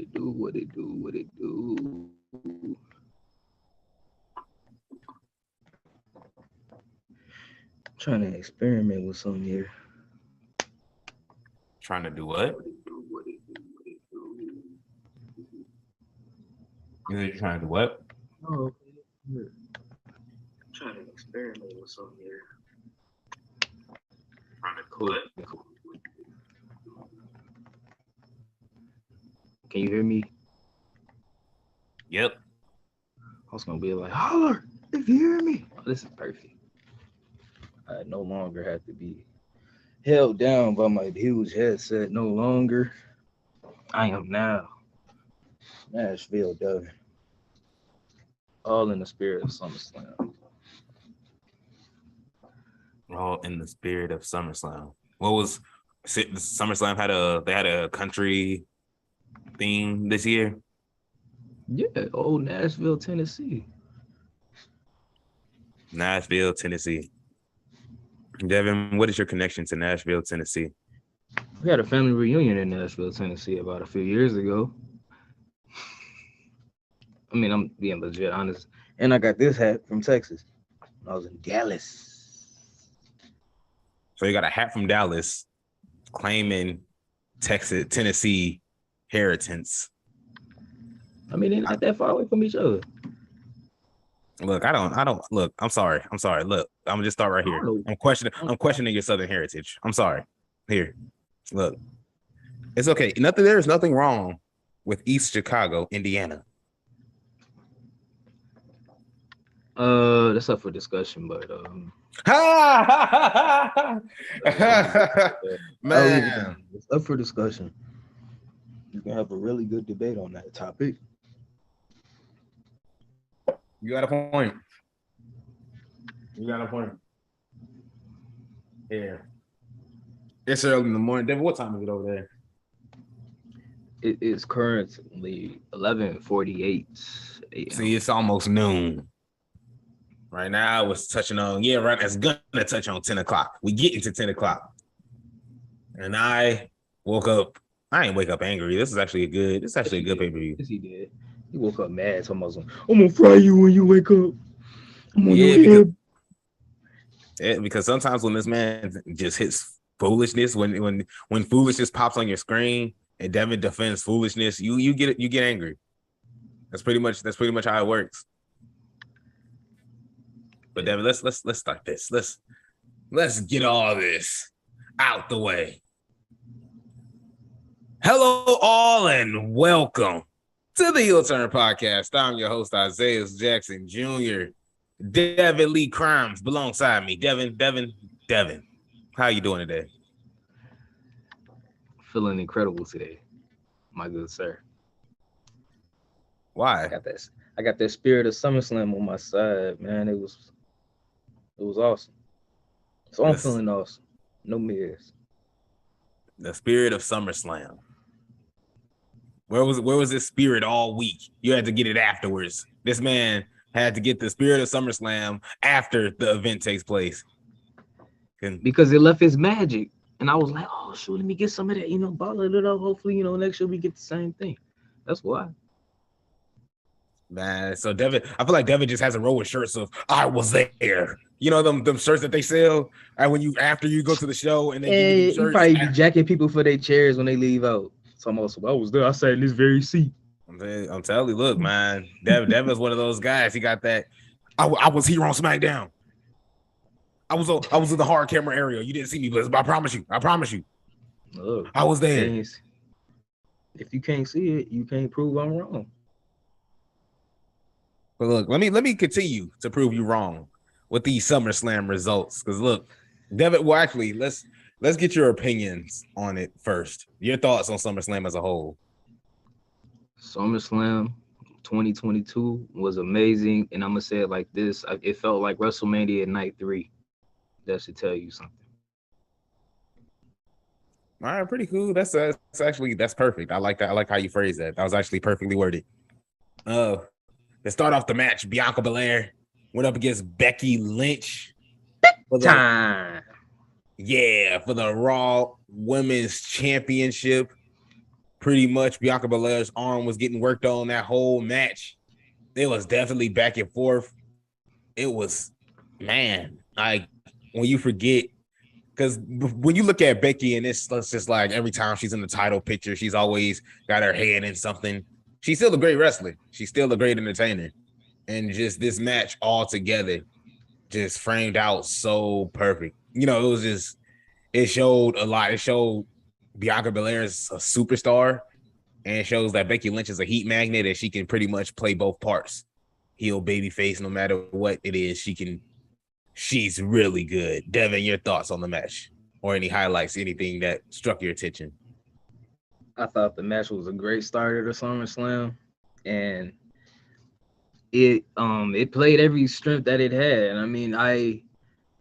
it do? What it do? What it do? Trying to experiment with something here. Trying to do what? You're trying to do what? Oh, trying to experiment with something here. Trying to Cool. Can you hear me? Yep. I was gonna be like, holler if you hear me. Oh, this is perfect. I no longer have to be held down by my huge headset. No longer. I am now Nashville, Devin. All in the spirit of SummerSlam. All in the spirit of SummerSlam. What was SummerSlam had a country theme this year? Yeah, old Nashville, Tennessee. Nashville, Tennessee. Devin, what is your connection to Nashville, Tennessee? We had a family reunion in Nashville, Tennessee about a few years ago. I mean, I'm being legit honest. And I got this hat from Texas. I was in Dallas. So you got a hat from Dallas claiming Texas, Tennessee heritage. I mean, they're not that far away from each other. Look, I don't look. I'm sorry. Look, I'm gonna just start right here. I'm questioning your Southern heritage. I'm sorry. Here, look, it's okay. There's nothing wrong with East Chicago, Indiana. That's up for discussion, but man, it's up for discussion. You can have a really good debate on that topic. You got a point. Here. It's early in the morning. Devin, what time is it over there? It is currently 11:48 a.m. See, it's almost noon. Right now, I was touching on, right. It's gonna touch on 10 o'clock. We get into 10 o'clock. And I woke up. I didn't wake up angry. This is actually a good pay-per-view. Yes, he did. He woke up mad. So I'm gonna fry you when you wake up. I'm on your head. Because sometimes when this man just hits foolishness, when foolishness pops on your screen and Devin defends foolishness, you get angry. That's pretty much how it works. But Devin, let's start this. Let's get all this out the way. Hello, all, and welcome to the Heel Turn Podcast. I'm your host, Isaiah Jackson Jr. Devin Lee Crimes alongside me. Devin. How you doing today? Feeling incredible today, my good sir. Why? I got that spirit of SummerSlam on my side, man. It was awesome. So I'm feeling awesome. No mirrors. The spirit of SummerSlam. Where was this spirit all week? You had to get it afterwards. This man had to get the spirit of SummerSlam after the event takes place. Because it left his magic. And I was like, oh, shoot, let me get some of that, bottle it up. Hopefully, next year we get the same thing. That's why. Man, so Devin, I feel like Devin just has a row of shirts of "I was there." You know them shirts that they sell, and after you go to the show and they give you shirts. You probably be jacking people for their chairs when they leave out. So I was there. I sat in this very seat. I'm telling you, look, man, Devin's one of those guys. He got that. I was here on SmackDown. I was in the hard camera area. You didn't see me, but I promise you. Look, I was there. If you can't see it, you can't prove I'm wrong. But look, let me continue to prove you wrong with these SummerSlam results. Because look, Devin, well, actually, let's get your opinions on it first. Your thoughts on SummerSlam as a whole. SummerSlam 2022 was amazing, and I'm gonna say it like this: it felt like WrestleMania Night 3. That should tell you something. All right, pretty cool. That's perfect. I like that. I like how you phrase that. That was actually perfectly worded. To start off the match, Bianca Belair went up against Becky Lynch. For the Raw Women's Championship. pretty much Bianca Belair's arm was getting worked on that whole match. It was definitely back and forth. It was, man, like when you forget, because when you look at Becky and it's just like every time she's in the title picture, she's always got her hand in something. She's still a great wrestler. She's still a great entertainer. And just this match all together just framed out so perfect. You know, it was just, it showed a lot. It showed Bianca Belair is a superstar, and it shows that Becky Lynch is a heat magnet and she can pretty much play both parts. Heel, babyface, no matter what it is, she's really good. Devin, your thoughts on the match or any highlights, anything that struck your attention? I thought the match was a great starter to SummerSlam, and it played every strength that it had. I mean, I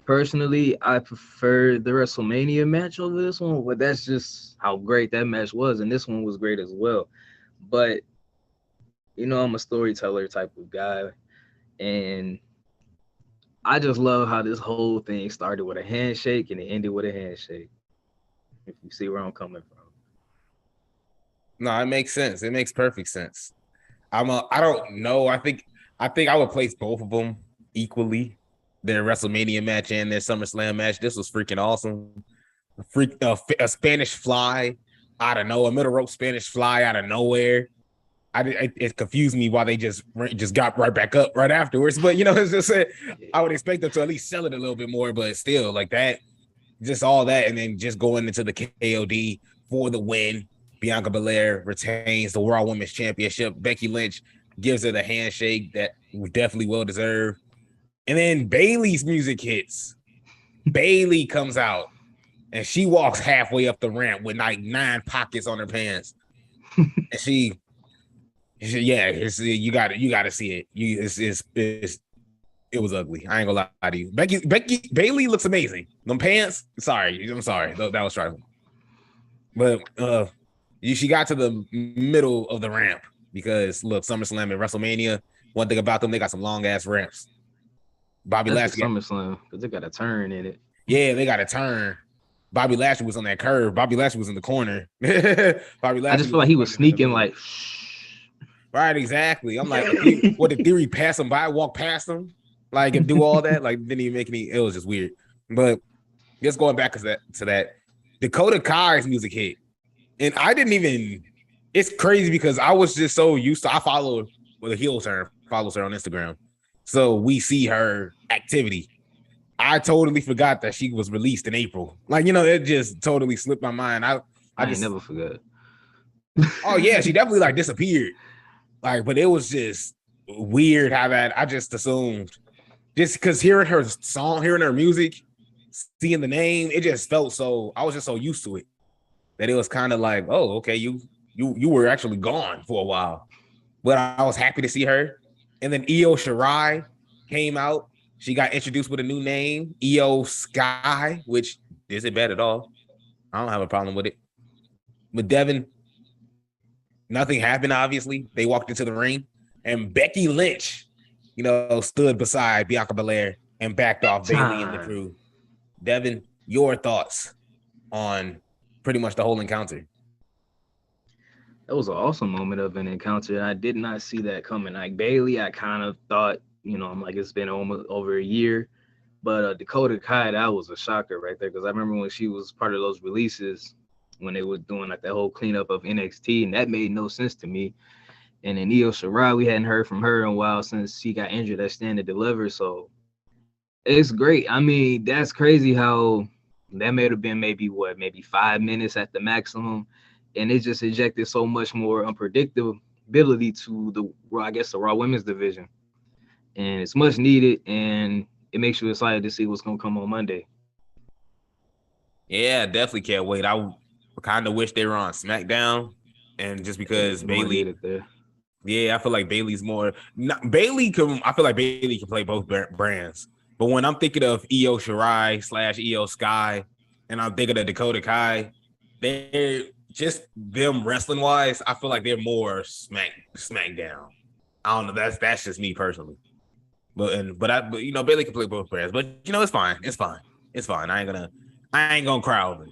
personally prefer the WrestleMania match over this one, but that's just how great that match was, and this one was great as well. But you know, I'm a storyteller type of guy, and I just love how this whole thing started with a handshake and it ended with a handshake. If you see where I'm coming from. No, it makes sense. It makes perfect sense. I don't know. I think I would place both of them equally. Their WrestleMania match and their SummerSlam match. This was freaking awesome. A Spanish fly out of nowhere, a middle rope Spanish fly out of nowhere. It confused me why they just got right back up right afterwards. But you know, it's just I would expect them to at least sell it a little bit more. But still, like that, just all that, and then just going into the KOD for the win. Bianca Belair retains the Raw Women's Championship. Becky Lynch gives her the handshake that was definitely well deserved. And then Bayley's music hits. Bayley comes out and she walks halfway up the ramp with like 9 pockets on her pants. And you got to see it. It was ugly. I ain't gonna lie to you. Bayley looks amazing. Them pants. I'm sorry. That was trifling. But she got to the middle of the ramp because look, SummerSlam and WrestleMania. One thing about them, they got some long ass ramps. Bobby Lashley. SummerSlam because they got a turn in it. Yeah, they got a turn. Bobby Lashley was on that curve. Bobby Lashley was in the corner. Bobby Lashley. I just feel like he was sneaking like. Right, exactly. I'm like, what did Theory pass him by, walk past him, like and do all that? Like didn't even make any. It was just weird. But just going back to that, Dakota Kai's music hit, and I didn't even. It's crazy because I was just so used to. I follow with a heel turn, follows her on Instagram, so we see her activity. I totally forgot that she was released in April. Like you know, it just totally slipped my mind. I just never forgot. Oh yeah, she definitely like disappeared. Like, but it was just weird how that I just assumed just because hearing her song, hearing her music, seeing the name, it just felt so I was just so used to it that it was kind of like, oh, okay, you were actually gone for a while. But I was happy to see her. And then Io Shirai came out. She got introduced with a new name, Io Sky, which isn't bad at all. I don't have a problem with it. But Devin, nothing happened, obviously. They walked into the ring, and Becky Lynch, you know, stood beside Bianca Belair and backed off Bayley and the crew. Devin, your thoughts on pretty much the whole encounter? That was an awesome moment of an encounter. I did not see that coming. Like Bayley, I kind of thought, you know, I'm like, it's been almost over a year. But Dakota Kai, that was a shocker right there. Because I remember when she was part of those releases, when they were doing like that whole cleanup of NXT, and that made no sense to me. And then Io Shirai, we hadn't heard from her in a while since she got injured at Stand and Deliver. So it's great. I mean, that's crazy how that may have been maybe 5 minutes at the maximum. And it just injected so much more unpredictability to the Raw Women's division. And it's much needed, and it makes you excited to see what's going to come on Monday. Yeah, definitely can't wait. I kind of wish they were on SmackDown, and just because Bayley, yeah, I feel like Bayley's more. Bayley can. I feel like Bayley can play both brands. But when I'm thinking of Io Shirai / Io Sky, and I'm thinking of Dakota Kai, they're just them wrestling wise. I feel like they're more SmackDown. I don't know. That's just me personally. But you know, Bayley can play both brands. But you know, it's fine. It's fine. I ain't gonna cry over it.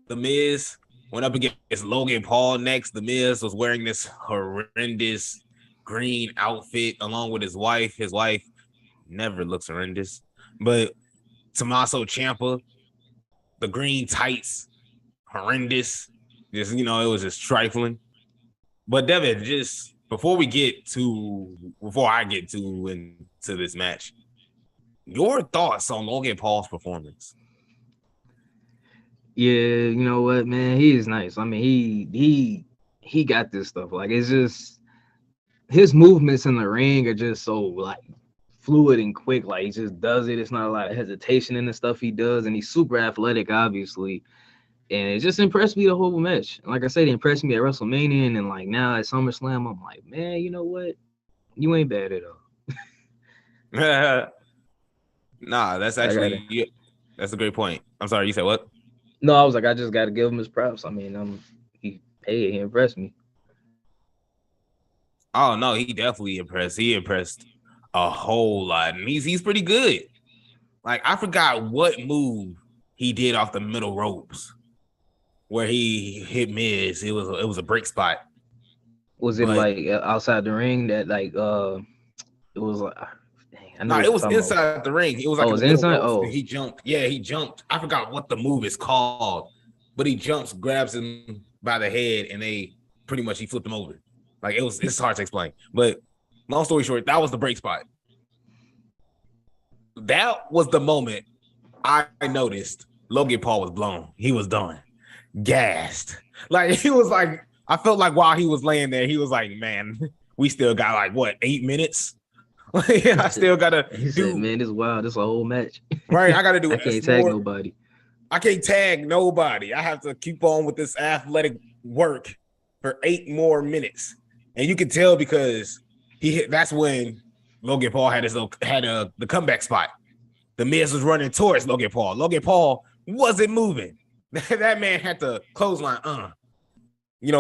The Miz went up against Logan Paul next. The Miz was wearing this horrendous green outfit along with his wife. His wife never looks horrendous, but Tommaso Ciampa, the green tights, horrendous. Just, it was just trifling. But Devin, just before I get into this match, your thoughts on Logan Paul's performance? Yeah, you know what, man, he is nice. I mean, he got this stuff. Like, it's just his movements in the ring are just so like fluid and quick. Like, he just does it. It's not a lot of hesitation in the stuff he does, and he's super athletic, obviously. And it just impressed me the whole match. Like I said, it impressed me at WrestleMania, and then like now at SummerSlam, I'm like, man, you know what? You ain't bad at all. Nah, that's actually that's a great point. I'm sorry, you said what? No, I was like, I just got to give him his props. I mean, he impressed me. Oh no, he definitely impressed. He impressed a whole lot, and he's pretty good. Like, I forgot what move he did off the middle ropes where he hit Miz. It was a break spot. Was it like outside the ring that like it was like? No, it was inside the ring. It was like it was inside. Oh, he jumped. Yeah, he jumped. I forgot what the move is called, but he jumps, grabs him by the head, and he flipped him over. Like, it's hard to explain. But long story short, that was the break spot. That was the moment I noticed Logan Paul was blown. He was done, gassed. Like, he was like, I felt like while he was laying there, he was like, man, we still got like what, 8 minutes? I still gotta said, man, this is wild. This is a whole match. Right, I gotta do. I can't tag nobody. I can't tag nobody. I have to keep on with this athletic work for 8 more minutes, and you can tell because that's when Logan Paul had the comeback spot. The Miz was running towards Logan Paul. Logan Paul wasn't moving. That man had to clothesline,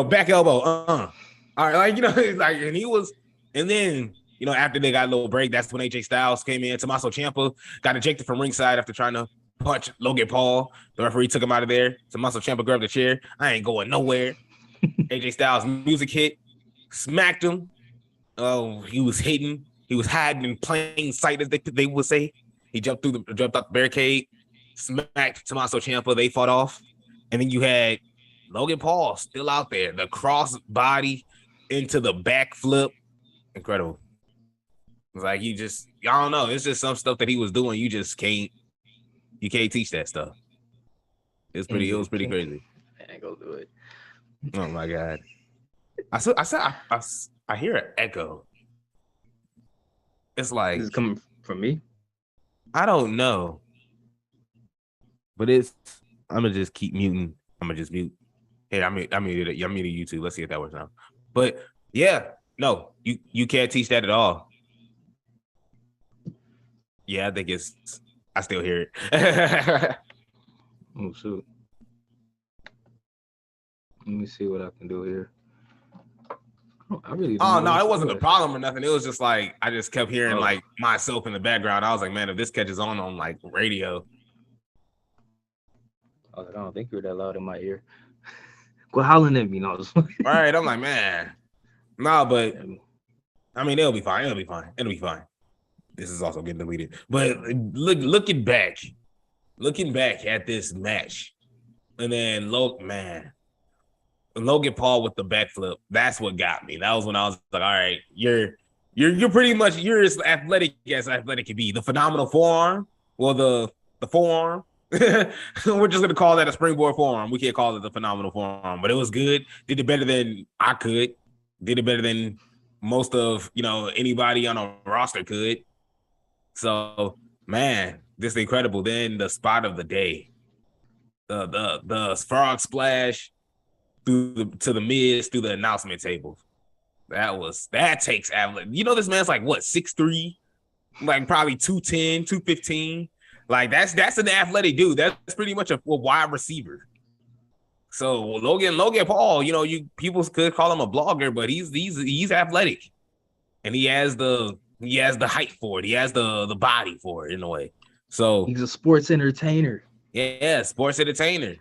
back elbow, all right, like, and he was, and then. After they got a little break, that's when AJ Styles came in. Tommaso Ciampa got ejected from ringside after trying to punch Logan Paul. The referee took him out of there. Tommaso Ciampa grabbed the chair. I ain't going nowhere. AJ Styles' music hit, smacked him. Oh, he was hiding. He was hiding in plain sight, as they would say. He jumped out the barricade, smacked Tommaso Ciampa. They fought off. And then you had Logan Paul still out there. The cross body into the backflip. Incredible. It's like I don't know. It's just some stuff that he was doing. You can't teach that stuff. It was pretty crazy. I ain't gonna do it. Oh my God. I hear an echo. It's like, is it coming from me? I don't know. But I'm gonna just keep muting. I'm gonna just mute. Hey, I muted YouTube. Let's see if that works now. But yeah, no, you can't teach that at all. Yeah, I think I still hear it. Oh, shoot. Let me see what I can do here. No, it wasn't a problem or nothing. It was just like, I just kept hearing like myself in the background. I was like, man, if this catches on like radio. I don't think you're that loud in my ear. Quit hollering at me. No. All right, I'm like, man. No, but I mean, it'll be fine. It'll be fine. This is also getting deleted. But looking back at this match, and then Logan Paul with the backflip, that's what got me. That was when I was like, all right, you're pretty much, you're as athletic can be. The phenomenal forearm, well, the forearm. We're just gonna call that a springboard forearm. We can't call it the phenomenal forearm, but it was good. Did it better than I could. Did it better than most of anybody on a roster could. So, man, this is incredible. Then the spot of the day, the frog splash to the Miz through the announcement table. That takes athletic. This man's like what, 6'3", like probably 210, 215. Like that's an athletic dude. That's pretty much a wide receiver. So Logan Paul, people could call him a blogger, but he's athletic, and he has the height for it. He has the body for it in a way. So he's a sports entertainer. Yeah, sports entertainer.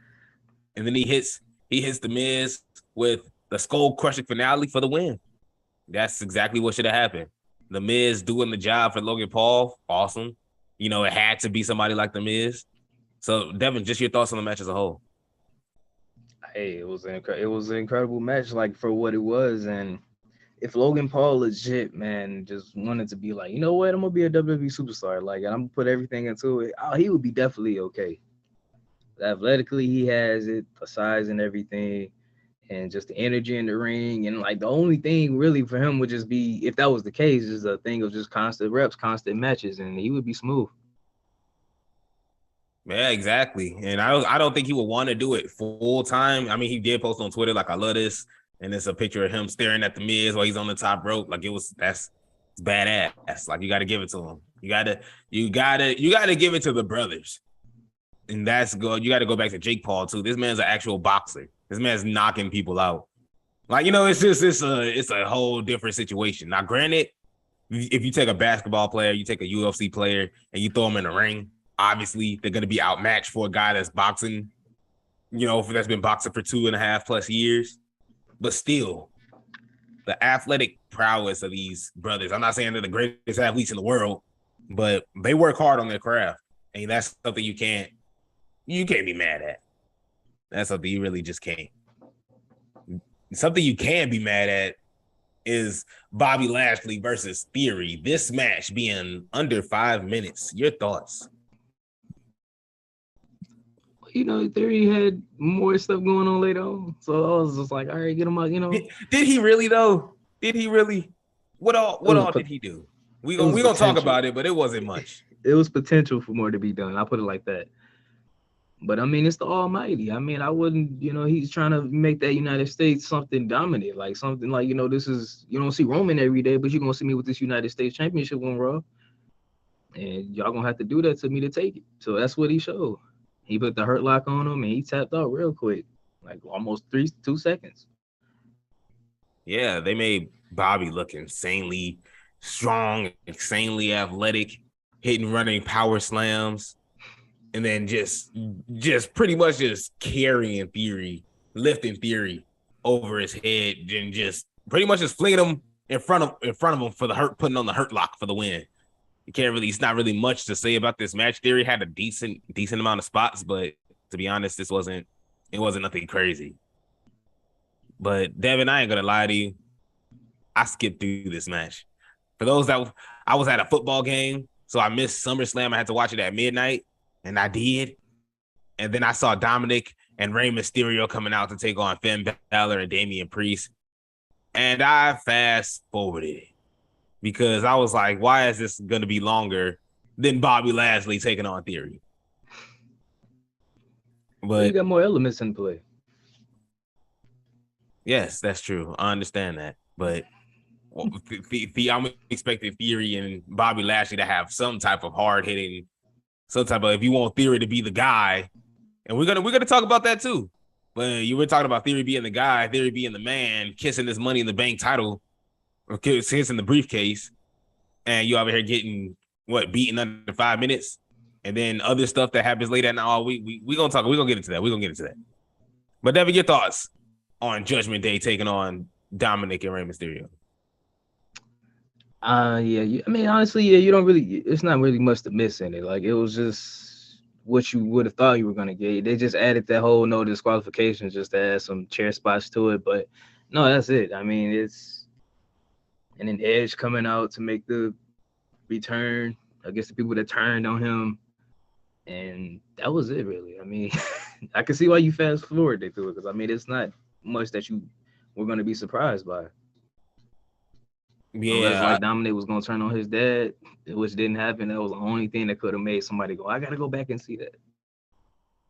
And then he hits He hits the Miz with the skull crushing finale for the win. That's exactly what should have happened. The Miz doing the job for Logan Paul, awesome. You know, it had to be somebody like the Miz. So, Devin, just your thoughts on the match as a whole. Hey, it was an incredible match, like for what it was. And if Logan Paul legit, man, just wanted to be like, you know what, I'm gonna be a WWE superstar, like, and I'm gonna put everything into it, he would be definitely okay. Athletically, he has it, the size and everything, and just the energy in the ring. And like the only thing really for him would just be, if that was the case, is a thing of just constant reps, constant matches, and he would be smooth. Yeah, exactly. And I don't think he would want to do it full time. I mean, he did post on Twitter like, I love this, and it's a picture of him staring at the Miz while he's on the top rope. Like it's badass. Like you got to give it to him. You gotta give it to the brothers. And that's good. You got to go back to Jake Paul too. This man's an actual boxer. This man's knocking people out. Like, you know, it's a whole different situation. Now, granted, if you take a basketball player, you take a UFC player, and you throw them in the ring, obviously they're going to be outmatched for a guy that's boxing, you know, that's been boxing for 2.5+ years. But still, the athletic prowess of these brothers, I'm not saying they're the greatest athletes in the world, but they work hard on their craft. And that's something you can't be mad at. That's something you really just can't. Something you can be mad at is Bobby Lashley versus Theory. This match being under 5 minutes. Your thoughts? You know, Theory had more stuff going on later on. So I was just like, all right, get him out, you know. Did he really though? Did he really? What all did he do? We gonna talk about it, but it wasn't much. It was potential for more to be done. I'll put it like that. But I mean, it's the Almighty. I mean, I wouldn't, you know, he's trying to make that United States something dominant, like something like, you know, this is, you don't see Roman every day, but you're gonna see me with this United States Championship on Raw. And y'all gonna have to do that to me to take it. So that's what he showed. He put the hurt lock on him and he tapped out real quick, like almost 2 seconds. Yeah, they made Bobby look insanely strong, insanely athletic, hitting running power slams. And then just pretty much just carrying Theory, lifting Theory over his head, and just pretty much just flinging him in front of him for the hurt, putting on the hurt lock for the win. It's not really much to say about this match. Theory had a decent amount of spots, but to be honest, it wasn't nothing crazy. But Devin, I ain't gonna lie to you, I skipped through this match. For those that I was at a football game, so I missed SummerSlam. I had to watch it at midnight. And I did. And then I saw Dominic and Rey Mysterio coming out to take on Finn Balor and Damian Priest. And I fast forwarded because I was like, why is this going to be longer than Bobby Lashley taking on Theory? But you got more elements in play. Yes, that's true. I understand that. But I'm expecting Theory and Bobby Lashley to have some type of hard-hitting, some type of, if you want Theory to be the guy, and we're gonna talk about that too. But you were talking about Theory being the guy, Theory being the man, kissing this Money in the Bank title, or kissing the briefcase, and you over here getting beaten under 5 minutes, and then other stuff that happens later. Now we gonna get into that. But Devin, your thoughts on Judgment Day taking on Dominic and Rey Mysterio? I mean, honestly, you don't really, it's not really much to miss in it. Like, it was just what you would have thought you were going to get. They just added that whole no disqualifications just to add some chair spots to it. But no, that's it. I mean, and then Edge coming out to make the return against the people that turned on him. And that was it, really. I mean, I can see why you fast forwarded through it, because I mean, it's not much that you were going to be surprised by. Yeah, unless like Dominic was gonna turn on his dad, which didn't happen. That was the only thing that could have made somebody go, I gotta go back and see that.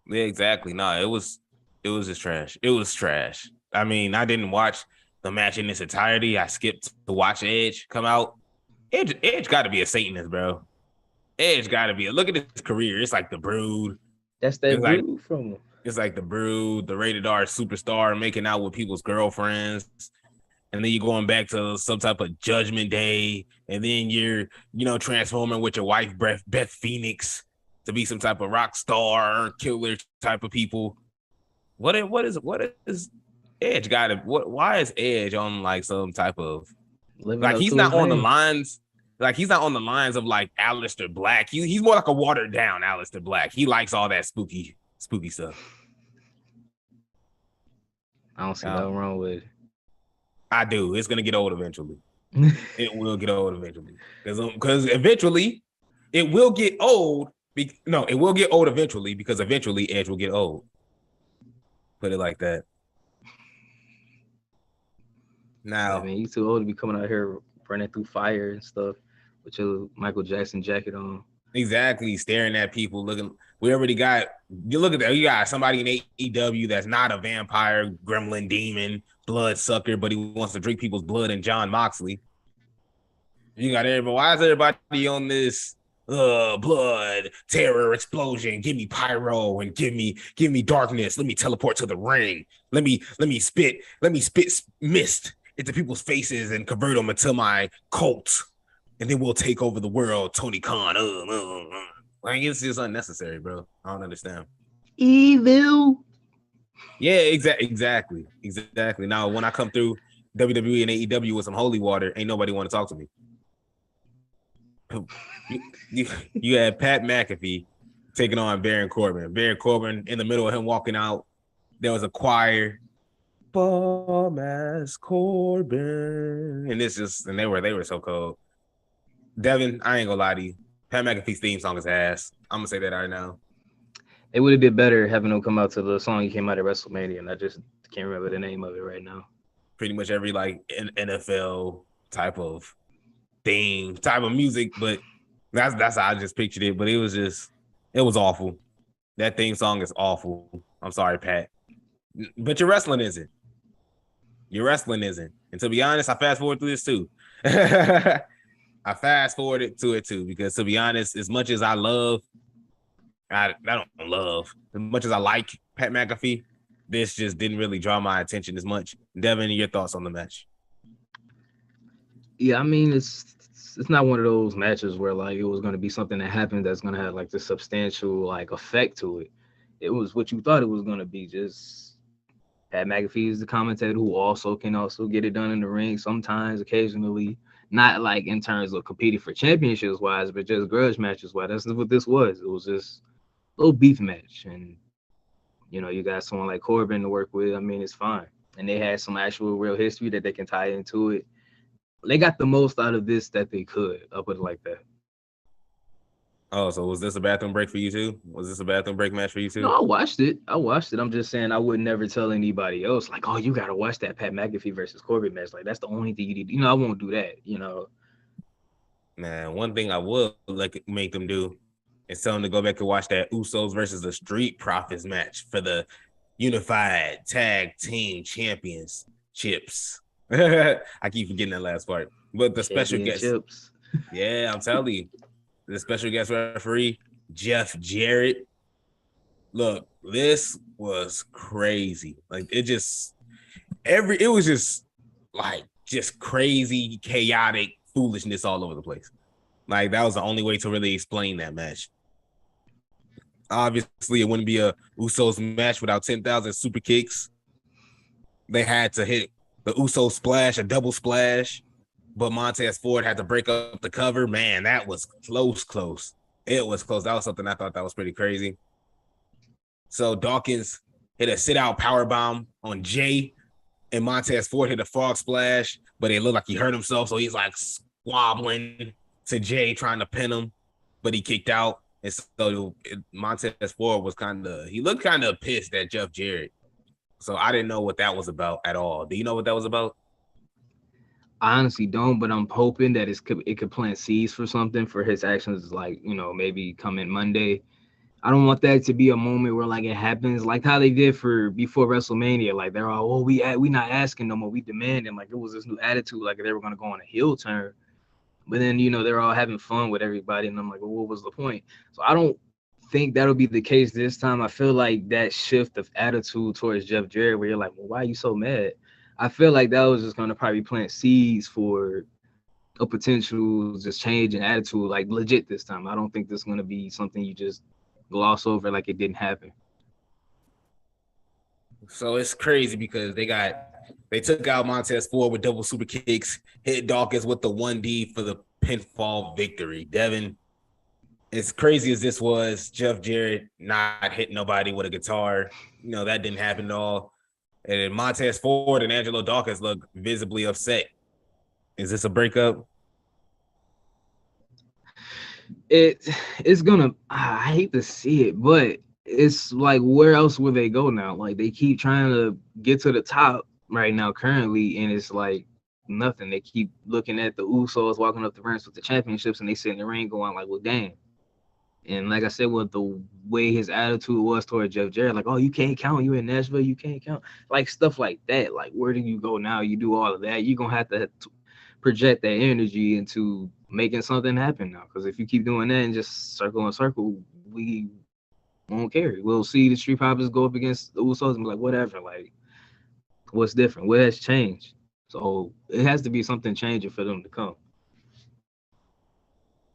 Yeah, exactly. No, it was just trash. It was trash. I mean, I didn't watch the match in its entirety. I skipped to watch Edge come out. Edge got to be a Satanist, bro. Edge got to be. Look at his career. It's like the Brood. That's that Brood from him. It's like the Brood, the rated R superstar making out with people's girlfriends. And then you're going back to some type of Judgment Day. And then you're, transforming with your wife, Beth Phoenix, to be some type of rock star, killer type of people. what is Edge got it? Why is Edge on like some type of Living like up he's to his not on the name. lines? Like he's not on the lines of like Aleister Black. He's more like a watered down Aleister Black. He likes all that spooky stuff. I don't see nothing wrong with it. I do. It's gonna get old eventually. It will get old eventually because eventually it will get old. It will get old eventually because eventually Edge will get old. Put it like that. Now, I mean, he's too old to be coming out here running through fire and stuff with your Michael Jackson jacket on. exactly, staring at people, looking. We already got. You look at that. You got somebody in AEW that's not a vampire, gremlin, demon, blood sucker, but he wants to drink people's blood. And John Moxley. You got everybody. Why is everybody on this? Blood, terror, explosion. Give me pyro and give me darkness. Let me teleport to the ring. Let me spit mist into people's faces and convert them into my cult, and then we'll take over the world. Tony Khan. Like it's just unnecessary, bro. I don't understand. Evil. Yeah, exactly. Now, when I come through WWE and AEW with some holy water, ain't nobody want to talk to me. You had Pat McAfee taking on Baron Corbin. Baron Corbin, in the middle of him walking out, there was a choir. Bomb ass Corbin. And they were so cold. Devin, I ain't gonna lie to you. Pat McAfee's theme song is ass. I'm gonna say that right now. It would have been better having him come out to the song he came out at WrestleMania, and I just can't remember the name of it right now. Pretty much every like NFL type of theme, type of music, but that's how I just pictured it. But it was awful. That theme song is awful. I'm sorry, Pat. But your wrestling isn't. And to be honest, I fast forward through this too. I fast forwarded to it too, because to be honest, as much as I don't love, as much as I like Pat McAfee, this just didn't really draw my attention as much. Devin, your thoughts on the match? Yeah, I mean, it's not one of those matches where like it was going to be something that happened that's going to have like the substantial like effect to it. It was what you thought it was going to be. Just Pat McAfee is the commentator who also can get it done in the ring sometimes, occasionally. Not like in terms of competing for championships wise, but just grudge matches wise. That's what this was. It was just a little beef match. And, you got someone like Corbin to work with. I mean, it's fine. And they had some actual real history that they can tie into it. They got the most out of this that they could. I'll put it like that. Oh, so was this a bathroom break for you too? Was this a bathroom break match for you too? No, I watched it. I'm just saying I would never tell anybody else like, oh, you gotta watch that Pat McAfee versus Corbin match. Like that's the only thing you need. I won't do that. Man, one thing I would like make them do is tell them to go back and watch that Usos versus the Street Profits match for the Unified Tag Team Championships. I keep forgetting that last part. But the special guest. Yeah, I'm telling you. The special guest referee, Jeff Jarrett. Look, this was crazy. Like it was just crazy, chaotic foolishness all over the place. Like that was the only way to really explain that match. Obviously, it wouldn't be a Usos match without 10,000 super kicks. They had to hit the Uso splash, a double splash. But Montez Ford had to break up the cover. Man, that was close. It was close. That was something I thought that was pretty crazy. So Dawkins hit a sit-out powerbomb on Jay, and Montez Ford hit a frog splash, but it looked like he hurt himself, so he's like squabbling to Jay, trying to pin him, but he kicked out. And so Montez Ford he looked kind of pissed at Jeff Jarrett. So I didn't know what that was about at all. Do you know what that was about? I honestly don't, but I'm hoping that it could plant seeds for something for his actions, like, maybe coming Monday. I don't want that to be a moment where like it happens like how they did before WrestleMania. Like they're all, we not asking no more, we demanding. Like it was this new attitude, like they were gonna go on a heel turn. But then they're all having fun with everybody, and I'm like, well, what was the point? So I don't think that'll be the case this time. I feel like that shift of attitude towards Jeff Jarrett, where you're like, well, why are you so mad? I feel like that was just going to probably plant seeds for a potential just change in attitude, like legit this time. I don't think this is going to be something you just gloss over like it didn't happen. So it's crazy because they took out Montez Ford with double super kicks, hit Dawkins with the 1D for the pinfall victory. Devin, as crazy as this was, Jeff Jarrett not hitting nobody with a guitar, that didn't happen at all. And Montez Ford and Angelo Dawkins look visibly upset. Is this a breakup? It's gonna. I hate to see it, but it's like, where else will they go now? Like, they keep trying to get to the top right now currently, and it's like nothing. They keep looking at the Usos walking up the ranks with the championships, and they sit in the ring going like, well, damn. And like I said, with the way his attitude was toward Jeff Jarrett, like, oh, you can't count, you in Nashville, you can't count, like stuff like that. Like, where do you go now? You do all of that, you're gonna have to project that energy into making something happen now. Because if you keep doing that and just circle in circle, we won't care. We'll see the Street Profits go up against the Usos and be like, whatever, like, what's different? What has changed? So it has to be something changing for them to come.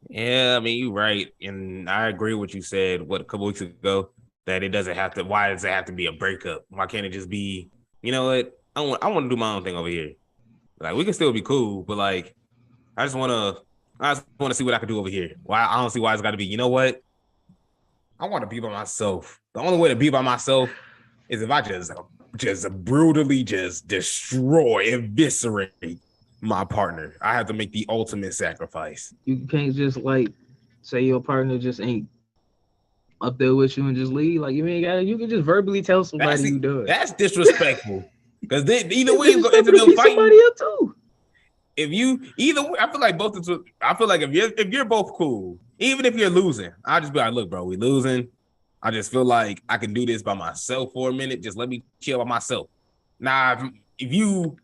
Yeah, I mean, you're right. And I agree with what you said, a couple weeks ago, that it doesn't have to, why does it have to be a breakup? Why can't it just be, you know what? I want to do my own thing over here. Like, we can still be cool, but like, I just want to see what I can do over here. Why I don't see why it's got to be. You know what? I want to be by myself. The only way to be by myself is if I just brutally just destroy, eviscerate my partner. I have to make the ultimate sacrifice. You can't just like say your partner just ain't up there with you and just leave. Like, you ain't got. You can just verbally tell somebody you do it. That's disrespectful. Because either way, it's going to them fighting. Somebody up too. If you either, I feel like both. I feel like if you're both cool, even if you're losing, I'll just be like, look, bro, we losing. I just feel like I can do this by myself for a minute. Just let me chill by myself. Now, if you,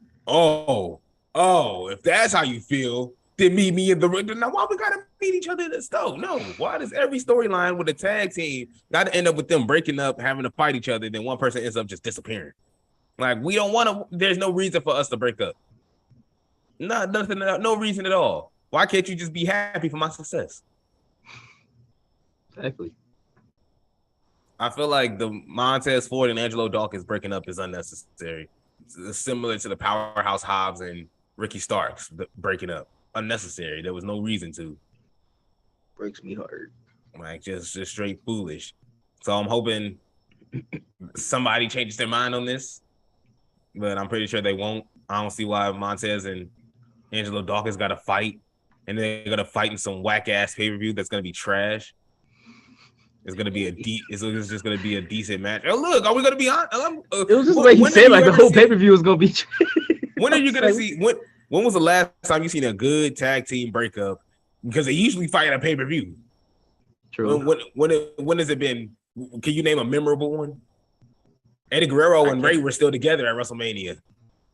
if that's how you feel, then meet me in the ring. Now, why we gotta meet each other in the stove? No, why does every storyline with a tag team got to end up with them breaking up, having to fight each other, then one person ends up just disappearing? Like, we don't want to. There's no reason for us to break up. Nothing, no reason at all. Why can't you just be happy for my success? Exactly. I feel like the Montez Ford and Angelo Dawkins breaking up is unnecessary. It's similar to the Powerhouse Hobbs and Ricky Starks breaking up. Unnecessary. There was no reason to. Breaks me hard. Like, just straight foolish. So I'm hoping somebody changes their mind on this, but I'm pretty sure they won't. I don't see why Montez and Angelo Dawkins got to fight, and they're gonna fight in some whack ass pay per view that's gonna be trash. It's gonna be it's just gonna be a decent match. Oh, look, are we gonna be on? It was just like he said, like the whole pay per view was gonna be. When are you gonna see? When was the last time you seen a good tag team breakup? Because they usually fight at a pay per view. True. When has it been? Can you name a memorable one? Eddie Guerrero and Ray were still together at WrestleMania.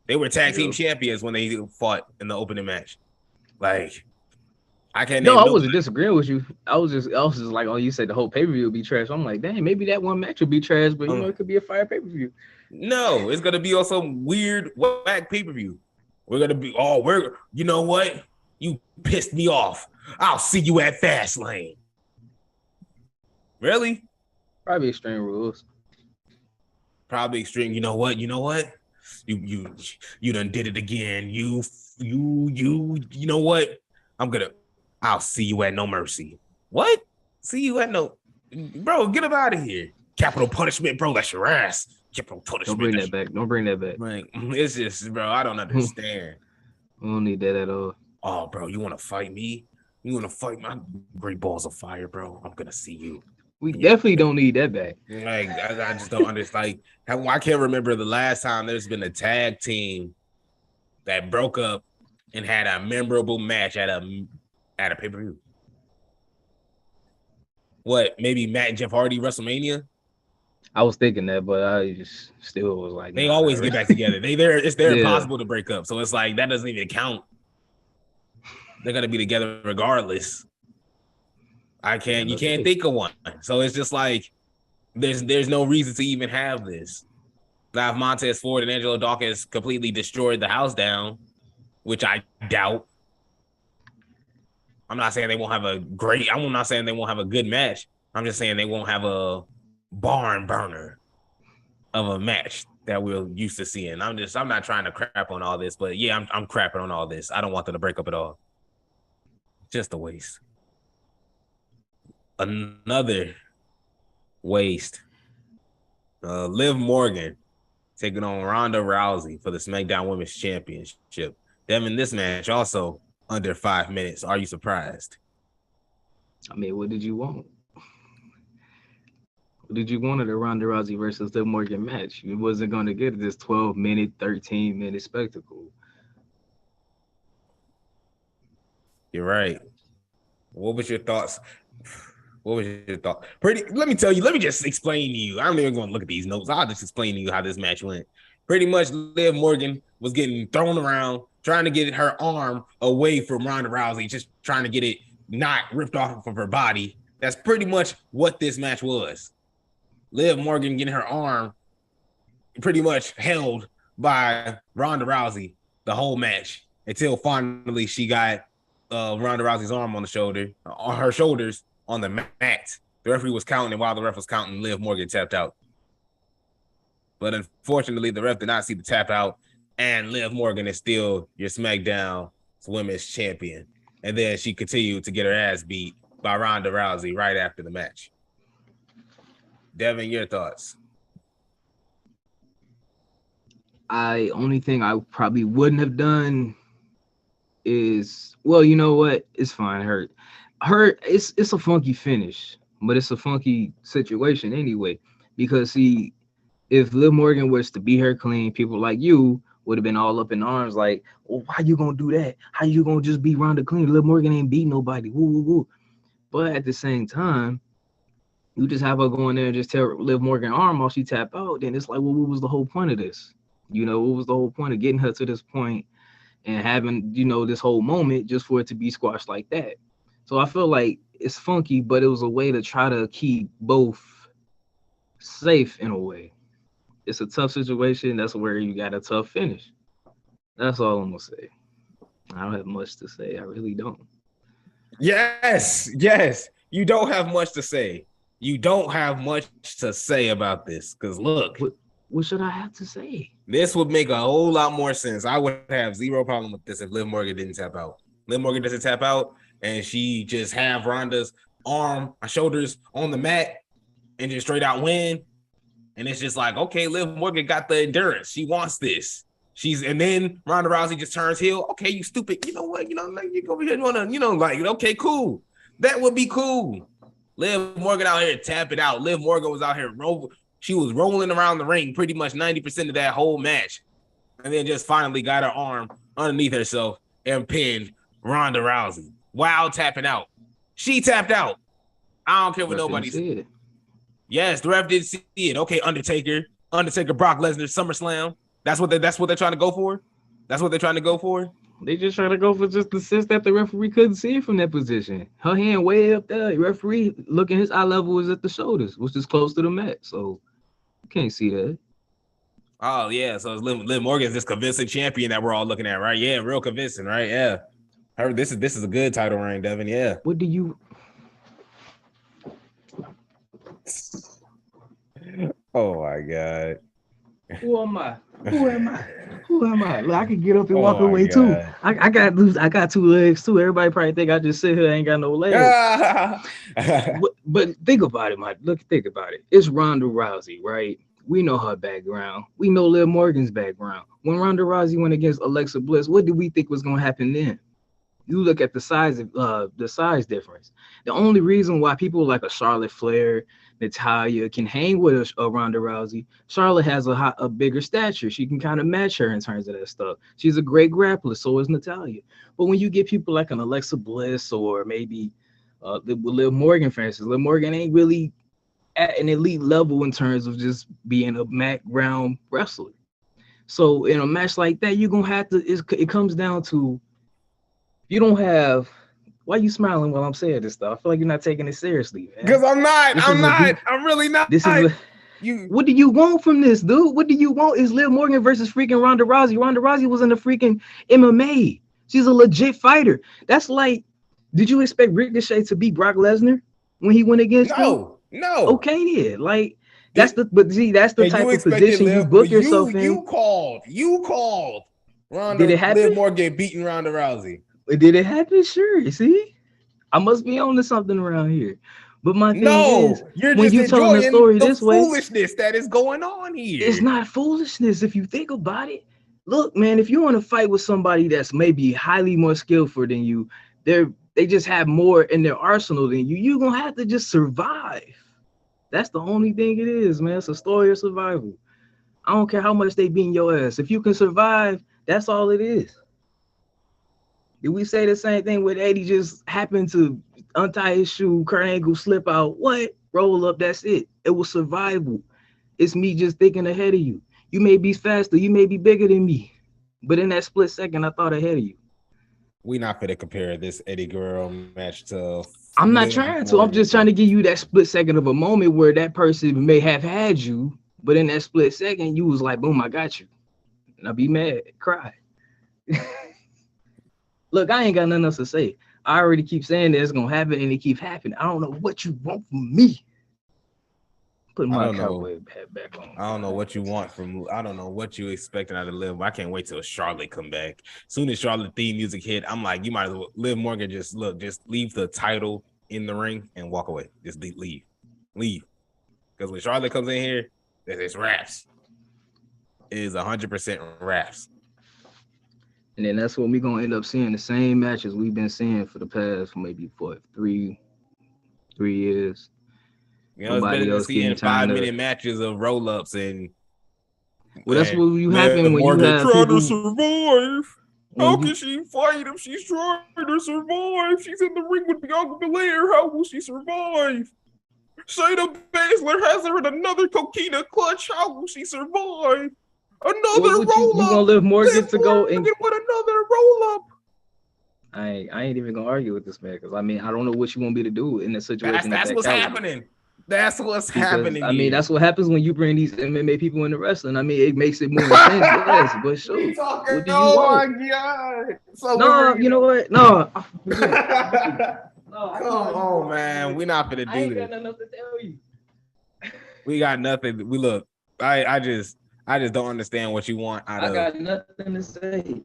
They were tag team champions when they fought in the opening match. Like, I can't. No, I wasn't disagreeing with you. I was just like, oh, you said the whole pay per view would be trash. I'm like, dang, maybe that one match would be trash, but it could be a fire pay per view. No, it's gonna be on some weird whack pay per view. We're gonna be, you know what? You pissed me off. I'll see you at Fastlane. Really? Probably Extreme Rules. Probably Extreme. You know what? You done did it again. You know what? I'll see you at No Mercy. What? See you at no, bro, get him out of here. Capital Punishment, bro, that's your ass. Capital Punishment. Don't bring that back. Like, it's just, bro, I don't understand. I don't need that at all. Oh, bro, you want to fight me? You want to fight my great balls of fire, bro? I'm going to see you. We definitely don't need that back. Like, I just don't understand. Like, I can't remember the last time there's been a tag team that broke up and had a memorable match at a pay-per-view. What, maybe Matt and Jeff Hardy WrestleMania? I was thinking that, but I just still was like, they always get back together. It's impossible to break up. So it's like, that doesn't even count. They're gonna be together regardless. You can't think of one. So it's just like, there's no reason to even have this. Now, if Montez Ford and Angelo Dawkins completely destroyed the house down, which I doubt. I'm not saying they won't have I'm not saying they won't have a good match. I'm just saying they won't have a barn burner of a match that we're used to seeing. I'm not trying to crap on all this, but yeah, I'm crapping on all this. I don't want them to break up at all. Just a waste. Another waste. Liv Morgan taking on Ronda Rousey for the SmackDown Women's Championship. Devin, this match also under 5 minutes. Are you surprised? I mean, what did you want? What did you want at a Ronda Rousey versus Liv Morgan match? You wasn't going to get this 12-minute, 13-minute spectacle. You're right. What was your thoughts? What was your thought? Let me tell you. Let me just explain to you. I'm not even going to look at these notes. I'll just explain to you how this match went. Pretty much, Liv Morgan was getting thrown around, trying to get her arm away from Ronda Rousey, just trying to get it not ripped off of her body. That's pretty much what this match was. Liv Morgan getting her arm pretty much held by Ronda Rousey the whole match until finally she got Ronda Rousey's arm on her shoulders on the mat. The referee was counting, and while the ref was counting, Liv Morgan tapped out. But unfortunately, the ref did not see the tap out, and Liv Morgan is still your SmackDown Women's Champion. And then she continued to get her ass beat by Ronda Rousey right after the match. Devin, your thoughts? Only thing I probably wouldn't have done is, well, you know what? It's fine. It's a funky finish, but it's a funky situation anyway. Because see, if Liv Morgan was to beat her clean, people like you would have been all up in arms, like, well, why you gonna do that? How you gonna just beat Ronda clean? Liv Morgan ain't beat nobody. Woo, woo, woo. But at the same time, you just have her go in there and just tell Liv Morgan arm off, she tap out, then it's like, well, what was the whole point of this? You know, what was the whole point of getting her to this point and having, you know, this whole moment just for it to be squashed like that? So I feel like it's funky, but it was a way to try to keep both safe in a way. It's a tough situation. That's where you got a tough finish. That's all I'm gonna say. I don't have much to say. I really don't. Yes. You don't have much to say. You don't have much to say about this. Because look. What should I have to say? This would make a whole lot more sense. I would have zero problem with this if Liv Morgan didn't tap out. Liv Morgan doesn't tap out, and she just have Ronda's shoulders on the mat and just straight out win. And it's just like, okay, Liv Morgan got the endurance. She wants this. And then Ronda Rousey just turns heel. Okay, you stupid. You know what? You know, like you go over here, you wanna, like, okay, cool. That would be cool. Liv Morgan out here tapping out. Liv Morgan was out here she was rolling around the ring pretty much 90% of that whole match. And then just finally got her arm underneath herself and pinned Ronda Rousey while tapping out. She tapped out. I don't care what nobody said. Yes, the ref didn't see it. Okay, Undertaker, Brock Lesnar, SummerSlam. That's what they're trying to go for. That's what they're trying to go for. They just trying to go for just the sense that the referee couldn't see it from that position. Her hand way up there. The referee looking, his eye level was at the shoulders, which is close to the mat. So you can't see that. Oh yeah, so Liv Morgan's this convincing champion that we're all looking at, right? Yeah, real convincing, right? Yeah. This is a good title reign, Devin. Yeah. What do you? Oh my God. Who am I? Look, I can get up and walk away too. I got two legs too. Everybody probably think I just sit here and ain't got no legs. but think about it, Mike. Think about it. It's Ronda Rousey, right? We know her background. We know Liv Morgan's background. When Ronda Rousey went against Alexa Bliss, what did we think was gonna happen then? You look at the size difference. The only reason why people like a Charlotte Flair, Natalya can hang with a Ronda Rousey, Charlotte has a bigger stature. She can kind of match her in terms of that stuff. She's a great grappler, so is Natalya. But when you get people like an Alexa Bliss or maybe Liv Morgan, for instance, Liv Morgan ain't really at an elite level in terms of just being a background wrestler. So in a match like that, you're gonna have to. It comes down to, you don't have. Why are you smiling while I'm saying this stuff? I feel like you're not taking it seriously, man. Because I'm not. I'm really not. What do you want from this, dude? What do you want? Is Liv Morgan versus freaking Ronda Rousey. Ronda Rousey was in the freaking MMA. She's a legit fighter. That's like, did you expect Ricochet to beat Brock Lesnar when he went against him? No. Okay, yeah. Like, That's the type of position you book yourself in. You called. Did it happen? Liv Morgan get beaten Ronda Rousey. Did it happen? Sure. See, I must be on to something around here. But my thing is, you're when just you telling the story this way, foolishness that is going on here. It's not foolishness if you think about it. Look, man, if you want to fight with somebody that's maybe highly more skillful than you, they just have more in their arsenal than you. You're gonna have to just survive. That's the only thing it is, man. It's a story of survival. I don't care how much they beat your ass. If you can survive, that's all it is. Did we say the same thing with Eddie just happened to untie his shoe, Kurt Angle slip out? What? Roll up, that's it. It was survival. It's me just thinking ahead of you. You may be faster, you may be bigger than me, but in that split second, I thought ahead of you. We're not going to compare this Eddie Guerrero match to... I'm not trying to. I'm just trying to give you that split second of a moment where that person may have had you, but in that split second, you was like, boom, I got you. And I'll be mad, cry. Look, I ain't got nothing else to say. I already keep saying that it's going to happen, and it keeps happening. I don't know what you want from me. Putting my cowboy hat back on. I don't know what you want from. I don't know what you expecting out of Liv. I can't wait till Charlotte come back. Soon as Charlotte theme music hit, I'm like, you might as well Liv Morgan just leave the title in the ring and walk away. Just leave. Because when Charlotte comes in here, it's raps. It is 100% raps. And then that's what we're gonna end up seeing, the same matches we've been seeing for the past maybe 3 years. You know, it's better than seeing 5-minute matches of roll-ups and. Well, that's what you happen when you have trying people to survive. How can she fight him? She's trying to survive. She's in the ring with Bianca Belair. How will she survive? Shayna Baszler has her in another coquina clutch. How will she survive? Another roll-up. You gonna Liv Morgan to go and with another roll-up. I ain't even gonna argue with this man because I mean I don't know what you want me to do in this situation. That's what's happening. That's what's happening. I mean, that's what happens when you bring these MMA people into wrestling. I mean, it makes it more intense, yes, but sure. What do you want? My God. So no, you know what? No. Come on, man. We're not gonna do this. I ain't got nothing to tell you. We got nothing. We look. I just don't understand what you want out of. I got nothing to say.